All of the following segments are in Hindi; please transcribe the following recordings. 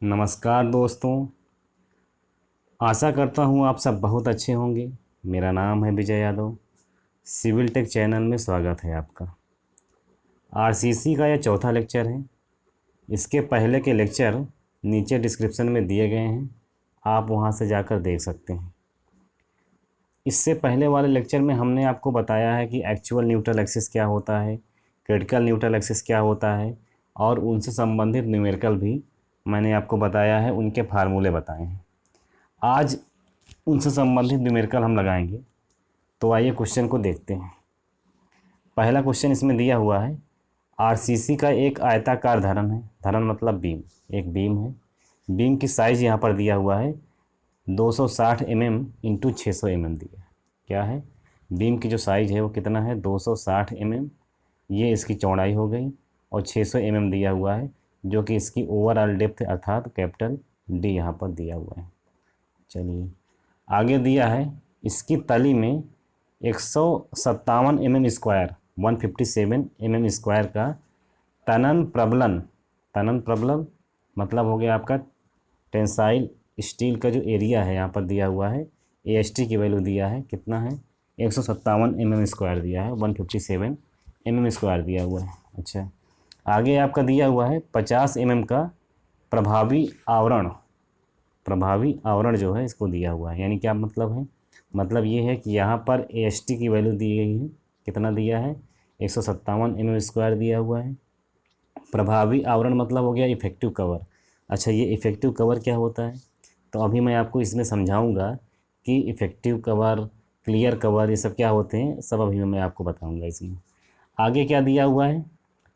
नमस्कार दोस्तों। आशा करता हूँ आप सब बहुत अच्छे होंगे। मेरा नाम है Vijay Yadav. Civil take channel में स्वागत है आपका। आरसीसी का यह चौथा लेक्चर है। इसके पहले के लेक्चर नीचे डिस्क्रिप्शन में दिए गए हैं, आप वहाँ से जाकर देख सकते हैं। इससे पहले वाले लेक्चर में हमने आपको बताया है कि एक्चुअल न्यूट्रल एक्सिस क्या होता है, क्रिटिकल न्यूट्रल एक्सिस क्या होता है, और उनसे संबंधित न्यूमेरिकल भी मैंने आपको बताया है, उनके फार्मूले बताए हैं। आज उनसे संबंधित न्यूमेरिकल हम लगाएंगे। तो आइए क्वेश्चन को देखते हैं। पहला क्वेश्चन इसमें दिया हुआ है, आरसीसी का एक आयताकार धरन है, धरन मतलब बीम, एक बीम है। बीम की साइज़ यहाँ पर दिया हुआ है 260 mm इंटू 600 mm दिया है। क्या है, बीम की जो साइज़ है वो कितना है, 260 mm। ये इसकी चौड़ाई हो गई, और 600 mm दिया हुआ है, जो कि इसकी ओवरऑल डेप्थ अर्थात कैपिटल डी यहाँ पर दिया हुआ है। चलिए आगे दिया है, इसकी तली में 157 mm स्क्वायर, 157 mm स्क्वायर का तनन प्रबलन, तनन प्रबलन मतलब हो गया आपका टेंसाइल स्टील का जो एरिया है यहाँ पर दिया हुआ है, AST की वैल्यू दिया है, कितना है 157 mm स्क्वायर दिया है, 157 mm स्क्वायर दिया हुआ है। अच्छा, आगे आपका दिया हुआ है 50 mm का प्रभावी आवरण, प्रभावी आवरण जो है इसको दिया हुआ है। यानी क्या मतलब है, मतलब ये है कि यहाँ पर AST की वैल्यू दी गई है, कितना दिया है 157 mm स्क्वायर दिया हुआ है। प्रभावी आवरण मतलब हो गया इफेक्टिव कवर। अच्छा, ये इफेक्टिव कवर क्या होता है, तो अभी मैं आपको इसमें समझाऊंगा कि इफेक्टिव कवर, क्लियर कवर, ये सब क्या होते हैं, सब अभी मैं आपको बताऊंगा इसमें। आगे क्या दिया हुआ है,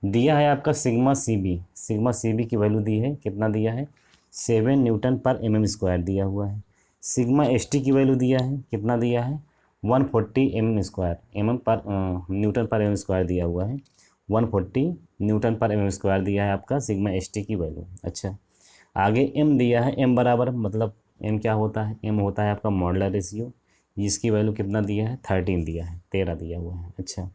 दिया है आपका सिग्मा CB, सिग्मा CB की वैल्यू दी है, कितना दिया है 7 न्यूटन पर mm स्क्वायर दिया हुआ है। सिग्मा ST की वैल्यू दिया है, कितना दिया है 140 mm स्क्वायर, न्यूटन पर mm स्क्वायर दिया हुआ है, 140 न्यूटन पर mm स्क्वायर दिया है आपका सिग्मा ST की वैल्यू। अच्छा, आगे m दिया है, m बराबर मतलब m क्या होता है, m होता है आपका मॉडुलर रेशियो, जिसकी वैल्यू कितना दिया है 13 दिया है, 13 दिया हुआ है। अच्छा,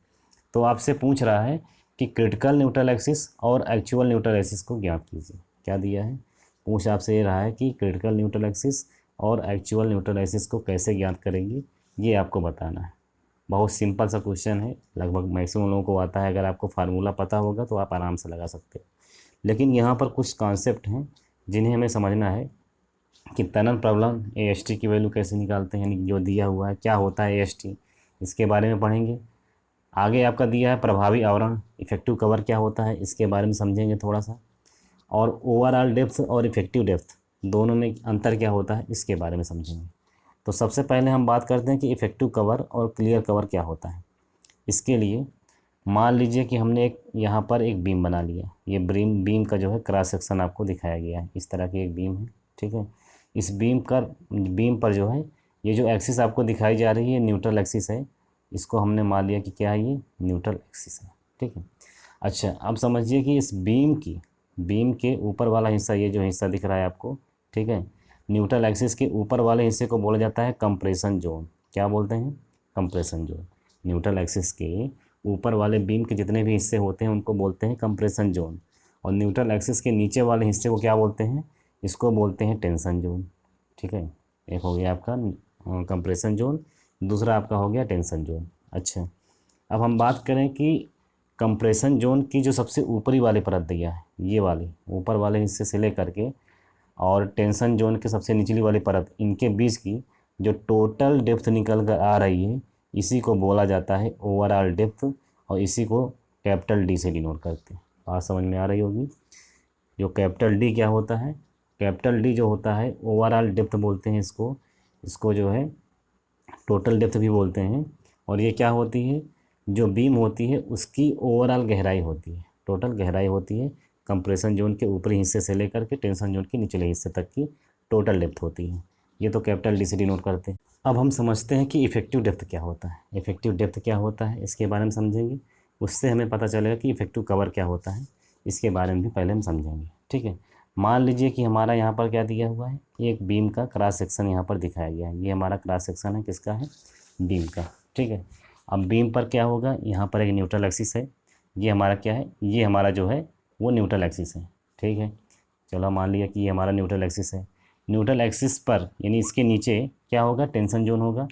तो आपसे पूछ रहा है कि क्रिटिकल न्यूट्रल एक्सिस और एक्चुअल न्यूट्रल एक्सिस को ज्ञात कीजिए। क्या दिया है, पूछ आपसे ये रहा है कि क्रिटिकल न्यूट्रल एक्सिस और एक्चुअल न्यूट्रल एक्सिस को कैसे ज्ञात करेंगे, ये आपको बताना है। बहुत सिंपल सा क्वेश्चन है, लगभग मैक्सिमम लोगों को आता है। अगर आपको फार्मूला पता होगा तो आप आराम से लगा सकते हो, लेकिन यहाँ पर कुछ कॉन्सेप्ट हैं जिन्हें हमें समझना है कि तनन प्रबलन AST की वैल्यू कैसे निकालते हैं, यानी जो दिया हुआ है क्या होता है AST, इसके बारे में पढ़ेंगे। आगे आपका दिया है प्रभावी आवरण, इफेक्टिव कवर क्या होता है, इसके बारे में समझेंगे थोड़ा सा। और ओवरऑल डेप्थ और इफेक्टिव डेप्थ दोनों में अंतर क्या होता है, इसके बारे में समझेंगे। तो सबसे पहले हम बात करते हैं कि इफेक्टिव कवर और क्लियर कवर क्या होता है। इसके लिए मान लीजिए कि हमने एक यहाँ पर एक बीम बना लिया, ये बीम का जो है क्रॉस सेक्शन आपको दिखाया गया है, इस तरह की एक बीम है। ठीक है, इस बीम पर जो है ये जो एक्सिस आपको दिखाई जा रही है न्यूट्रल एक्सिस है, इसको हमने मान लिया कि क्या है, ये न्यूट्रल एक्सिस है। ठीक है, अच्छा अब समझिए कि इस बीम के ऊपर वाला हिस्सा, ये जो हिस्सा दिख रहा है आपको, ठीक है, न्यूट्रल एक्सिस के ऊपर वाले हिस्से को बोला जाता है कंप्रेशन जोन। क्या बोलते हैं, कंप्रेशन जोन। न्यूट्रल एक्सिस के ऊपर वाले बीम के जितने भी हिस्से होते हैं उनको बोलते हैं कंप्रेशन जोन, और न्यूट्रल एक्सिस के नीचे वाले हिस्से को क्या बोलते हैं, इसको बोलते हैं टेंशन जोन। ठीक है, एक हो गया आपका कंप्रेशन जोन, दूसरा आपका हो गया टेंशन जोन। अच्छा, अब हम बात करें कि कंप्रेशन जोन की जो सबसे ऊपरी वाली परत दिया है, ये वाली ऊपर वाले हिस्से से लेकर के और टेंशन जोन के सबसे निचली वाली परत, इनके बीच की जो टोटल डेप्थ निकल कर आ रही है, इसी को बोला जाता है ओवरऑल डेप्थ, और इसी को कैपिटल D से डिनोट करते हैं। बात समझ में आ रही होगी। जो कैपिटल D क्या होता है, कैपिटल D जो होता है ओवरऑल डेप्थ बोलते हैं इसको, इसको जो है टोटल डेप्थ भी बोलते हैं। और ये क्या होती है, जो बीम होती है उसकी ओवरऑल गहराई होती है, टोटल गहराई होती है कंप्रेशन जोन के ऊपरी हिस्से से लेकर के टेंशन जोन के निचले हिस्से तक की टोटल डेप्थ होती है। ये तो कैपिटल D से डिनोट करते हैं। अब हम समझते हैं कि इफेक्टिव डेप्थ क्या होता है। इफेक्टिव डेप्थ क्या होता है इसके बारे में समझेंगे, उससे हमें पता चलेगा कि इफेक्टिव कवर क्या होता है, इसके बारे में भी पहले हम समझेंगे। ठीक है, मान लीजिए कि हमारा यहाँ पर क्या दिया हुआ है, एक बीम का क्रॉस सेक्शन यहाँ पर दिखाया गया है। ये हमारा क्रॉस सेक्शन है, किसका है, बीम का। ठीक है, अब बीम पर क्या होगा, यहाँ पर एक न्यूट्रल एक्सिस है, ये हमारा क्या है, ये हमारा जो है वो न्यूट्रल एक्सिस है। ठीक है, चलो मान लिया कि ये हमारा न्यूट्रल एक्सिस है। न्यूट्रल एक्सिस पर यानी इसके नीचे क्या होगा, टेंशन जोन होगा।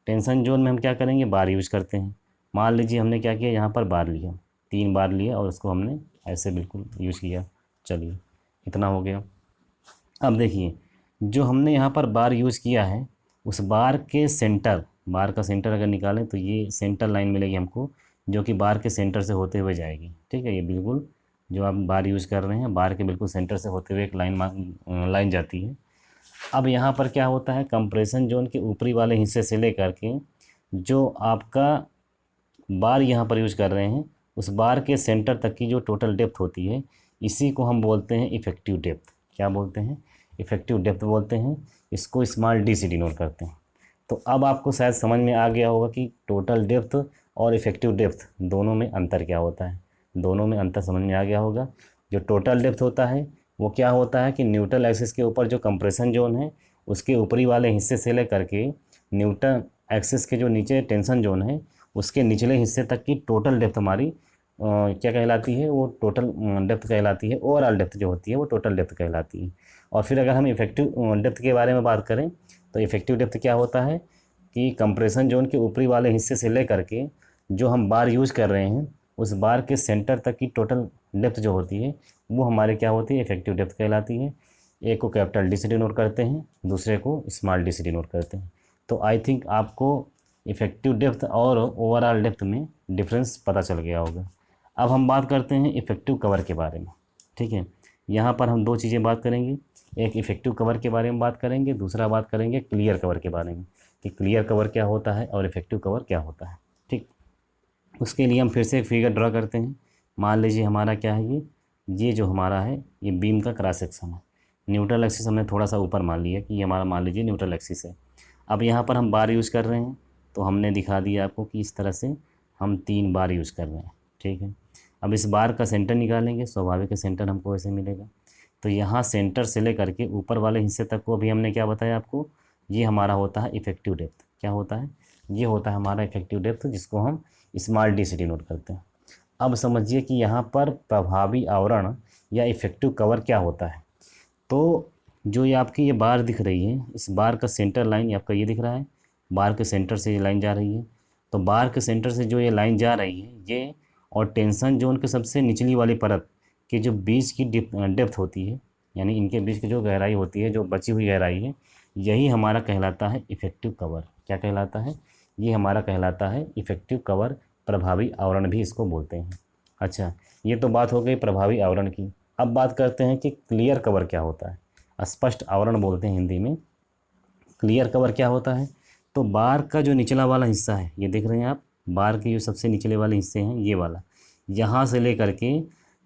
टेंशन जोन में हम क्या करेंगे, बार यूज करते हैं। मान लीजिए हमने क्या किया, यहाँ पर बार लिया, 3 बार लिया और उसको हमने ऐसे बिल्कुल यूज किया। चलिए इतना हो गया। अब देखिए जो हमने यहाँ पर बार यूज़ किया है उस बार के सेंटर, बार का सेंटर अगर निकालें तो ये सेंटर लाइन मिलेगी हमको, जो कि बार के सेंटर से होते हुए जाएगी। ठीक है, ये बिल्कुल जो आप बार यूज़ कर रहे हैं बार के बिल्कुल सेंटर से होते हुए एक लाइन जाती है। अब यहाँ पर क्या होता है, कंप्रेशन जोन के ऊपरी वाले हिस्से से लेकर के जो आपका बार यहाँ पर यूज कर रहे हैं उस बार के सेंटर तक की जो टोटल डेप्थ होती है, इसी को हम बोलते हैं इफ़ेक्टिव डेप्थ। क्या बोलते हैं, इफ़ेक्टिव डेप्थ बोलते हैं। इसको स्मॉल डी से डिनोट करते हैं। तो अब आपको शायद समझ में आ गया होगा कि टोटल डेप्थ और इफ़ेक्टिव डेप्थ दोनों में अंतर क्या होता है। दोनों में अंतर समझ में आ गया होगा। जो टोटल डेप्थ होता है वो क्या होता है कि न्यूट्रल एक्सिस के ऊपर जो कंप्रेशन जोन है उसके ऊपरी वाले हिस्से से लेकर के न्यूट्रल एक्सिस के जो नीचे टेंशन जोन है उसके निचले हिस्से तक की टोटल डेप्थ हमारी क्या कहलाती है, वो टोटल डेप्थ कहलाती है। ओवरऑल डेप्थ जो होती है वो टोटल डेप्थ कहलाती है। और फिर अगर हम इफेक्टिव डेप्थ के बारे में बात करें तो इफेक्टिव डेप्थ क्या होता है कि कंप्रेशन जोन के ऊपरी वाले हिस्से से लेकर के जो हम बार यूज़ कर रहे हैं उस बार के सेंटर तक की टोटल डेप्थ जो होती है वो हमारे क्या होती है, इफेक्टिव डेप्थ कहलाती है। एक को कैपिटल डी से डिनोट करते हैं, दूसरे को स्मॉल डी से डिनोट करते हैं। तो आई थिंक आपको इफेक्टिव डेप्थ और ओवरऑल डेप्थ में डिफरेंस पता चल गया होगा। अब हम बात करते हैं इफेक्टिव कवर के बारे में। ठीक है, यहाँ पर हम 2 चीज़ें बात करेंगे। एक इफेक्टिव कवर के बारे में बात करेंगे, दूसरा बात करेंगे क्लियर कवर के बारे में कि क्लियर कवर क्या होता है और इफेक्टिव कवर क्या होता है। ठीक, उसके लिए हम फिर से एक फिगर ड्रा करते हैं। मान लीजिए हमारा क्या है, ये जो हमारा है ये बीम का क्रॉस सेक्शन है। न्यूट्रल एक्सिस हमने थोड़ा सा ऊपर मान लिया कि ये हमारा मान लीजिए न्यूट्रल एक्सिस है। अब यहाँ पर हम बार यूज़ कर रहे हैं तो हमने दिखा दिया आपको कि इस तरह से हम 3 बार यूज़ कर रहे हैं। ठीक है, अब इस बार का सेंटर निकालेंगे, स्वाभाविक है सेंटर हमको ऐसे मिलेगा। तो यहाँ सेंटर से लेकर के ऊपर वाले हिस्से तक को अभी हमने क्या बताया आपको, ये हमारा होता है इफेक्टिव डेप्थ। क्या होता है, ये होता है हमारा इफेक्टिव डेप्थ जिसको हम स्मॉल डी से डिनोट करते हैं। अब समझिए कि यहाँ पर प्रभावी आवरण या इफेक्टिव कवर क्या होता है। तो जो ये आपकी ये बार दिख रही है, इस बार का सेंटर लाइन आपका ये दिख रहा है, बार के सेंटर से ये लाइन जा रही है। तो बार के सेंटर से जो ये लाइन जा रही है ये, और टेंशन जोन के सबसे निचली वाली परत की जो बीच की डेप्थ होती है, यानी इनके बीच की जो गहराई होती है, जो बची हुई गहराई है, यही हमारा कहलाता है इफेक्टिव कवर। क्या कहलाता है, ये हमारा कहलाता है इफेक्टिव कवर, प्रभावी आवरण भी इसको बोलते हैं। अच्छा, ये तो बात हो गई प्रभावी आवरण की। अब बात करते हैं कि क्लियर कवर क्या होता है। स्पष्ट आवरण बोलते हैं हिंदी में। क्लियर कवर क्या होता है, तो बार का जो निचला वाला हिस्सा है, ये देख रहे हैं आप, बार के जो सबसे निचले वाले हिस्से हैं ये वाला, यहाँ से लेकर के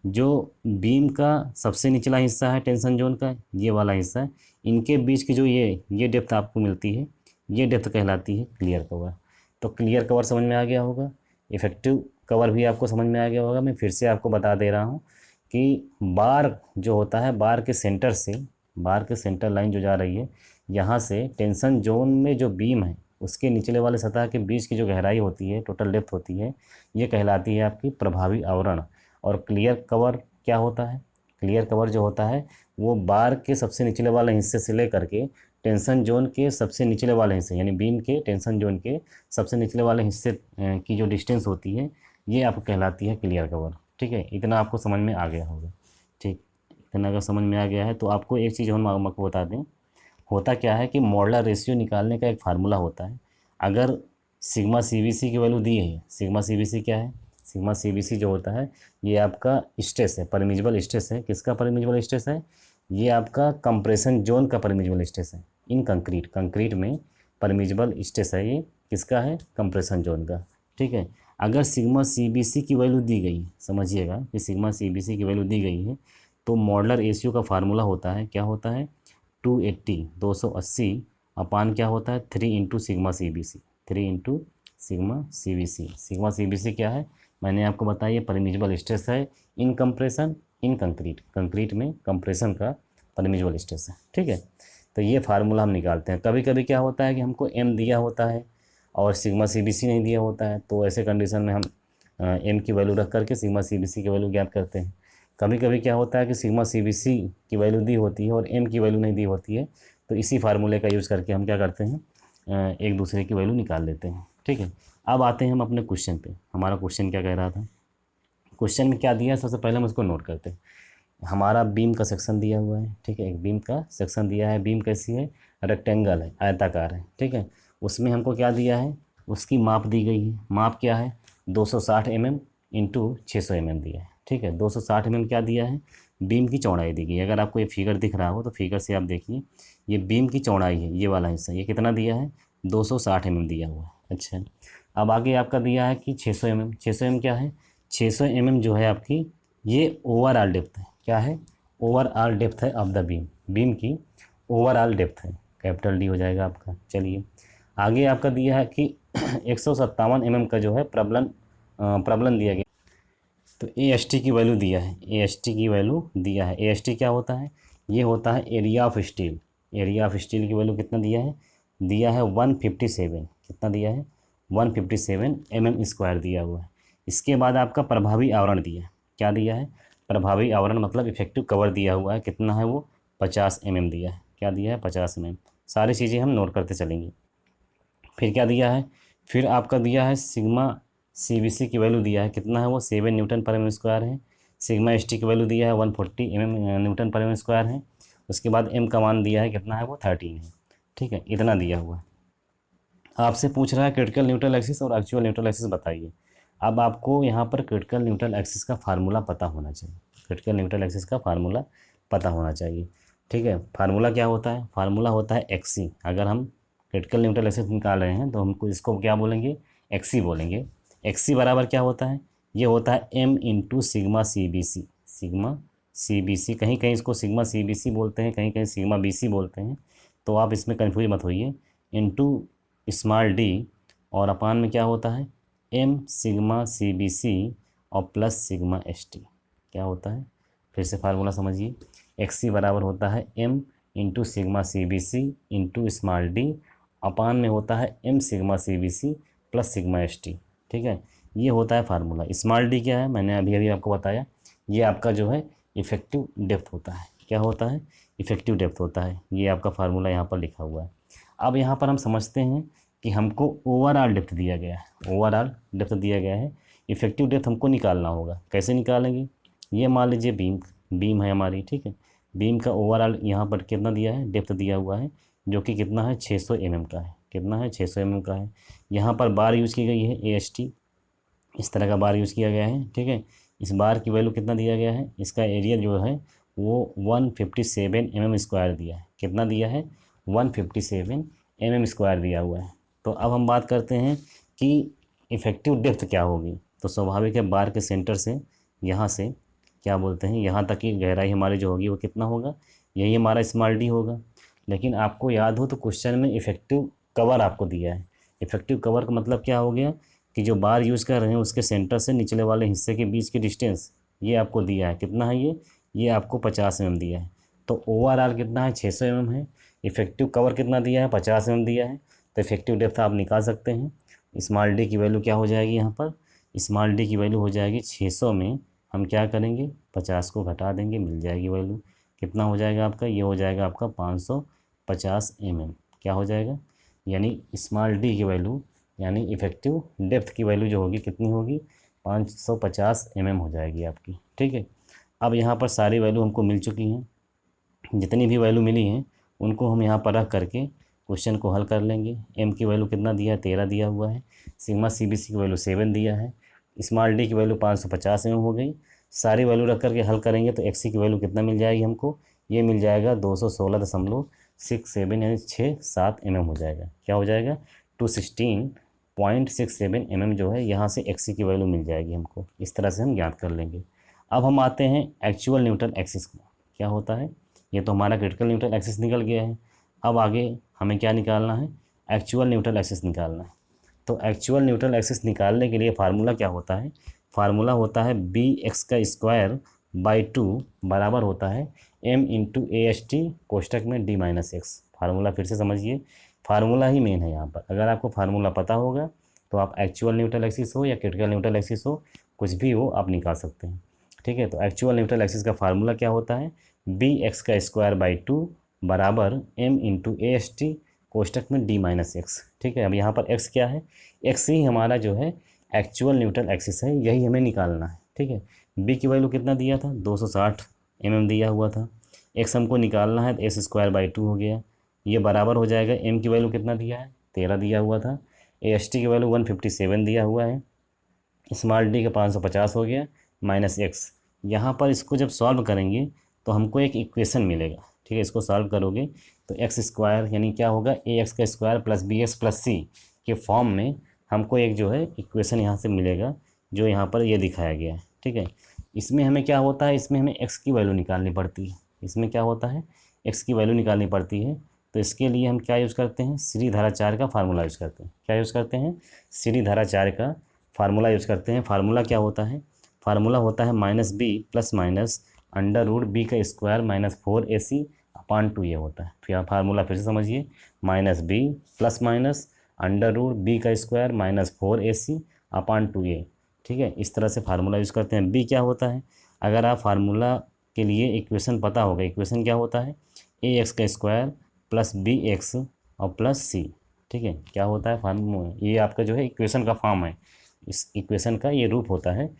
जो बीम का सबसे निचला हिस्सा है टेंशन जोन का, ये वाला हिस्सा है, इनके बीच की जो ये डेप्थ आपको मिलती है, ये डेप्थ कहलाती है क्लियर कवर। तो क्लियर कवर समझ में आ गया होगा। इफेक्टिव कवर भी आपको समझ में आ गया होगा। मैं फिर से आपको बता दे रहा हूँ कि बार जो होता है, बार के सेंटर से, बार के सेंटर लाइन जो जा रही है यहाँ से टेंशन जोन में जो बीम है उसके निचले वाले सतह के बीच की जो गहराई होती है, टोटल डेप्थ होती है, ये कहलाती है आपकी प्रभावी आवरण। और क्लियर कवर क्या होता है, क्लियर कवर जो होता है वो बार के सबसे निचले वाले हिस्से से लेकर के टेंशन जोन के सबसे निचले वाले हिस्से, यानी बीम के टेंशन जोन के सबसे निचले वाले हिस्से की जो डिस्टेंस होती है, ये आपको कहलाती है क्लियर कवर। ठीक है, इतना आपको समझ में आ गया होगा। ठीक, इतना अगर समझ में आ गया है तो आपको एक चीज़ हम आपको बता दें, होता क्या है कि मॉडुलर रेशियो निकालने का एक फार्मूला होता है। अगर सिग्मा सीबीसी की वैल्यू दी है, सिग्मा सीबीसी क्या है, सिग्मा सीबीसी जो होता है ये आपका स्ट्रेस है, परमिजिबल स्ट्रेस है। किसका परमिजिबल स्ट्रेस है, ये आपका कंप्रेशन जोन का परमिजिबल स्ट्रेस है। इन कंक्रीट, कंक्रीट में परमिजिबल स्ट्रेस है ये किसका है, कंप्रेशन जोन का। ठीक है, अगर सिग्मा सीबीसी की वैल्यू दी गई, समझिएगा कि सिग्मा सीबीसी की वैल्यू दी गई है, तो मॉडुलर रेशियो का फार्मूला होता है, क्या होता है, 280 अपान क्या होता है, 3 into sigma C B C, 3 into sigma C B C. Sigma C B C क्या है, मैंने आपको बताया ये परमिजिबल स्ट्रेस है in compression, in concrete, concrete में कंप्रेशन का परमिजिबल स्ट्रेस है। ठीक है, तो ये फार्मूला हम निकालते हैं। कभी कभी क्या होता है कि हमको एम दिया होता है और सिग्मा सी बी सी नहीं दिया होता है, तो ऐसे कंडीशन में हम एम की वैल्यू रख करके सिग्मा सी बी सी की वैल्यू ज्ञात करते हैं। कभी कभी क्या होता है कि सिग्मा CBC की वैल्यू दी होती है और m की वैल्यू नहीं दी होती है, तो इसी फार्मूले का यूज़ करके हम क्या करते हैं, एक दूसरे की वैल्यू निकाल लेते हैं। ठीक है, अब आते हैं हम अपने क्वेश्चन पे। हमारा क्वेश्चन क्या कह रहा था, क्वेश्चन में क्या दिया है सबसे पहले हम उसको नोट करते हैं। हमारा बीम का सेक्शन दिया हुआ है, ठीक है, एक बीम का सेक्शन दिया है। बीम कैसी है, रेक्टेंगल है, आयताकार है, ठीक है। उसमें हमको क्या दिया है, उसकी माप दी गई है। माप क्या है, 260 mm इंटू 600 mm दिया है, ठीक है। 260 mm क्या दिया है, बीम की चौड़ाई दी गई है। अगर आपको ये फिगर दिख रहा हो तो फिगर से आप देखिए, ये बीम की चौड़ाई है, ये वाला हिस्सा, ये कितना दिया है, 260 mm दिया हुआ है। अच्छा, अब आगे आपका दिया है कि 600 mm। 600 mm क्या है, 600 mm जो है आपकी, ये ओवरऑल डेप्थ है। क्या है, ओवरऑल डेप्थ है ऑफ द बीम, बीम की ओवरऑल डेप्थ है, कैपिटल डी हो जाएगा आपका। चलिए आगे आपका दिया है कि 157 mm का जो है प्रबलन दिया गया। तो AST की वैल्यू दिया है, AST की वैल्यू दिया है। AST क्या होता है, ये होता है area of steel. Area of steel की वैल्यू कितना दिया है, दिया है 157। कितना दिया है, 157 mm² दिया हुआ है। इसके बाद आपका प्रभावी आवरण दिया है। क्या दिया है, प्रभावी आवरण मतलब इफेक्टिव कवर दिया हुआ है। कितना है वो, 50 mm दिया है। क्या दिया है, 50 mm। सारी चीज़ें हम नोट करते चलेंगे। फिर क्या दिया है, फिर आपका दिया है सिग्मा CBC की वैल्यू दिया है। कितना है वो, 7 Nm/mm² है। सिग्मा ST की वैल्यू दिया है 140 Nm/mm² है। उसके बाद m का मान दिया है, कितना है वो, 13 है। ठीक है, इतना दिया हुआ है। आपसे पूछ रहा है क्रिटिकल न्यूट्रल एक्सिस और एक्चुअल न्यूट्रल एक्सिस बताइए। अब आपको यहाँ पर क्रिटिकल न्यूट्रल एक्सिस का फार्मूला पता होना चाहिए। क्रिटिकल न्यूट्रल एक्सिस का फार्मूला पता होना चाहिए। ठीक है, फार्मूला क्या होता है, फार्मूला होता है XC। अगर हम क्रिटिकल न्यूट्रल एक्सिस निकाल रहे हैं तो हमको इसको क्या बोलेंगे, XC बोलेंगे। XC बराबर क्या होता है, ये होता है m into sigma CBC। Sigma CBC, कहीं कहीं इसको सिग्मा CBC बोलते हैं, कहीं कहीं सिग्मा BC बोलते हैं, तो आप इसमें कन्फ्यूज मत होइए। इंटू स्मॉल d, और अपान में क्या होता है, m सिग्मा CBC और प्लस सिग्मा ST। क्या होता है, फिर से फार्मूला समझिए। XC बराबर होता है m into sigma CBC into small d, अपान में होता है m sigma CBC plus sigma ST। ठीक है, ये होता है फार्मूला। स्मॉल d क्या है, मैंने अभी अभी आपको बताया, ये आपका जो है इफेक्टिव डेप्थ होता है। क्या होता है, इफेक्टिव डेप्थ होता है। ये आपका फार्मूला यहाँ पर लिखा हुआ है। अब यहाँ पर हम समझते हैं कि हमको ओवरऑल डेप्थ दिया गया है, ओवरऑल डेप्थ दिया गया है, इफेक्टिव डेप्थ हमको निकालना होगा। कैसे निकालेंगे, ये मान लीजिए बीम है हमारी, ठीक है। बीम का ओवरऑल यहाँ पर कितना दिया है, डेप्थ दिया हुआ है, जो कि कितना है, 600 mm का है। कितना है, 600 mm का है। यहाँ पर बार यूज़ की गई है, AST, इस तरह का बार यूज़ किया गया है। ठीक है, इस बार की वैल्यू कितना दिया गया है, इसका एरिया जो है वो 157 mm² दिया है। कितना दिया है, 157 mm² दिया हुआ है। तो अब हम बात करते हैं कि इफ़ेक्टिव डेप्थ क्या होगी। तो स्वाभाविक है, बार के सेंटर से यहाँ से क्या बोलते हैं, यहाँ तक की गहराई हमारी जो होगी वो कितना होगा, यही हमारा स्मॉल d होगा। लेकिन आपको याद हो तो क्वेश्चन में इफ़ेक्टिव कवर आपको दिया है। इफ़ेक्टिव कवर का मतलब क्या हो गया, कि जो बार यूज़ कर रहे हैं उसके सेंटर से निचले वाले हिस्से के बीच की डिस्टेंस ये आपको दिया है। कितना है ये आपको 50 mm दिया है। तो ओवरऑल कितना है, 600 mm है। इफेक्टिव कवर कितना दिया है, 50 mm दिया है। तो इफेक्टिव डेप्थ आप निकाल सकते हैं। स्मॉल d की वैल्यू क्या हो जाएगी, यहाँ पर स्मॉल d की वैल्यू हो जाएगी 600 में हम क्या करेंगे, 50 को घटा देंगे, मिल जाएगी वैल्यू। कितना हो जाएगा आपका, ये हो जाएगा आपका 550 mm। क्या हो जाएगा, यानी स्मॉल d की वैल्यू, यानी इफेक्टिव डेप्थ की वैल्यू जो होगी कितनी होगी, 550 mm हो जाएगी आपकी। ठीक है, अब यहाँ पर सारी वैल्यू हमको मिल चुकी हैं। जितनी भी वैल्यू मिली हैं उनको हम यहाँ पर रख करके क्वेश्चन को हल कर लेंगे। m की वैल्यू कितना दिया है, 13 दिया हुआ है। सिग्मा CBC की वैल्यू 7 दिया है। स्मॉल d की वैल्यू 550 mm हो गई। सारी वैल्यू रख करके हल करेंगे तो XC की वैल्यू कितना मिल जाएगी हमको, ये मिल जाएगा 216.67 यानी 6-7 mm हो जाएगा। क्या हो जाएगा, 216.67 mm जो है यहाँ से XC की वैल्यू मिल जाएगी हमको। इस तरह से हम ज्ञात कर लेंगे। अब हम आते हैं एक्चुअल न्यूट्रल एक्सिस को। क्या होता है, ये तो हमारा क्रिटिकल न्यूट्रल एक्सिस निकल गया है। अब आगे हमें क्या निकालना है, एक्चुअल न्यूट्रल एक्सिस निकालना है। तो एक्चुअल न्यूट्रल एक्सिस निकालने के लिए फार्मूला क्या होता है, फार्मूला होता है bx²/2 बराबर होता है m इंटू AST कोष्टक में d-x। फार्मूला फिर से समझिए, फार्मूला ही मेन है यहाँ पर। अगर आपको फार्मूला पता होगा तो आप एक्चुअल न्यूट्रल एक्सिस हो या क्रिटिकल न्यूट्रल एक्सिस हो, कुछ भी हो आप निकाल सकते हैं। ठीक है। तो एक्चुअल न्यूट्रल एक्सिस का फार्मूला क्या होता है, बी एक्स का स्क्वायर बाई 2 बराबर M into A S T कोष्टक में डी माइनस एक्स। ठीक है। अब यहाँ पर एक्स क्या है, एक्स ही हमारा जो है एक्चुअल न्यूट्रल एक्सिस है, यही हमें निकालना है। ठीक है। बी की वैल्यू कितना दिया था, 260 दिया हुआ था। एक्स हमको निकालना है तो एस स्क्वायर बाई 2 हो गया, ये बराबर हो जाएगा एम की वैल्यू कितना दिया है, 13 दिया हुआ था। ए एस टी की वैल्यू 157 दिया हुआ है, स्मॉल डी का 550 हो गया, माइनस एक्स। यहाँ पर इसको जब सॉल्व करेंगे तो हमको एक इक्वेशन मिलेगा। ठीक है। इसको सॉल्व करोगे तो एक्स स्क्वायर यानी क्या होगा, ए एक्स का square plus b x plus c के फॉर्म में हमको एक जो है इक्वेशन यहाँ से मिलेगा, जो यहाँ पर ये दिखाया गया है। ठीक है। इसमें हमें क्या होता है, इसमें हमें एक्स की वैल्यू निकालनी पड़ती है। इसमें क्या होता है, एक्स की वैल्यू निकालनी पड़ती है। तो इसके लिए हम क्या यूज़ करते हैं, सीधी धाराचार का फार्मूला यूज़ करते हैं। क्या यूज़ करते हैं, सीधी धाराचार का फार्मूला यूज़ करते हैं। फार्मूला क्या होता है, फार्मूला होता है minus B plus minus under root B का स्क्वायर माइनस 4ac अपान 2 ये होता है। फिर फार्मूला फिर से समझिए, minus B plus minus under root B का square minus 4ac upon 2a। ठीक है। इस तरह से फार्मूला यूज़ करते हैं। बी क्या होता है, अगर आप फार्मूला के लिए इक्वेशन पता होगा, इक्वेशन क्या होता है, ए एक्स का स्क्वायर प्लस बी एक्स और प्लस सी। ठीक है। क्या होता है फार्मूला, ये आपका जो है इक्वेशन का फॉर्म है, इस इक्वेशन का ये रूप होता है।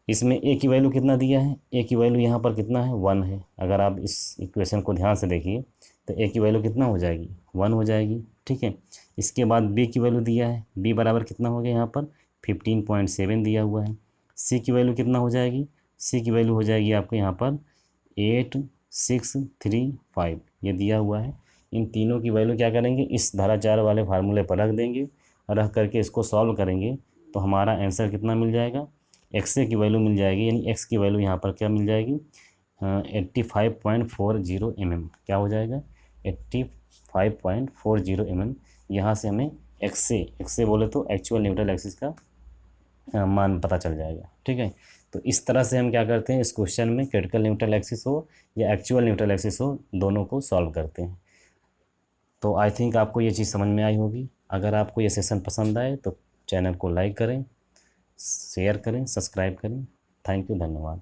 इसमें ए की वैल्यू कितना दिया है, ए की वैल्यू यहाँ पर कितना है, 1 है। अगर आप इस इक्वेशन को ध्यान से देखिए तो ए की वैल्यू कितना हो जाएगी, 1 हो जाएगी। ठीक है। इसके बाद बी की वैल्यू दिया है, बी बराबर कितना हो गया, यहाँ पर 15.7 दिया हुआ है। सी की वैल्यू कितना हो जाएगी, सी की वैल्यू हो जाएगी आपको यहाँ पर 8635 ये दिया हुआ है। इन तीनों की वैल्यू क्या करेंगे, इस धाराचार वाले फार्मूले पर रख देंगे, रख करके इसको सॉल्व करेंगे तो हमारा आंसर कितना मिल जाएगा, एक्स की वैल्यू मिल जाएगी। यानी एक्स की वैल्यू यहाँ पर क्या मिल जाएगी, 85.40 क्या हो जाएगा, 85.40 यहाँ से हमें एक्स से बोले तो एक्चुअल न्यूट्रल एक्सिस का मान पता चल जाएगा। ठीक है। तो इस तरह से हम क्या करते हैं, इस क्वेश्चन में क्रिटिकल न्यूट्रल एक्सिस हो या एक्चुअल न्यूट्रल एक्सिस हो, दोनों को सॉल्व करते हैं। तो आई थिंक आपको ये चीज़ समझ में आई होगी। अगर आपको ये सेशन पसंद आए तो चैनल को लाइक करें, शेयर करें, सब्सक्राइब करें। थैंक यू, धन्यवाद।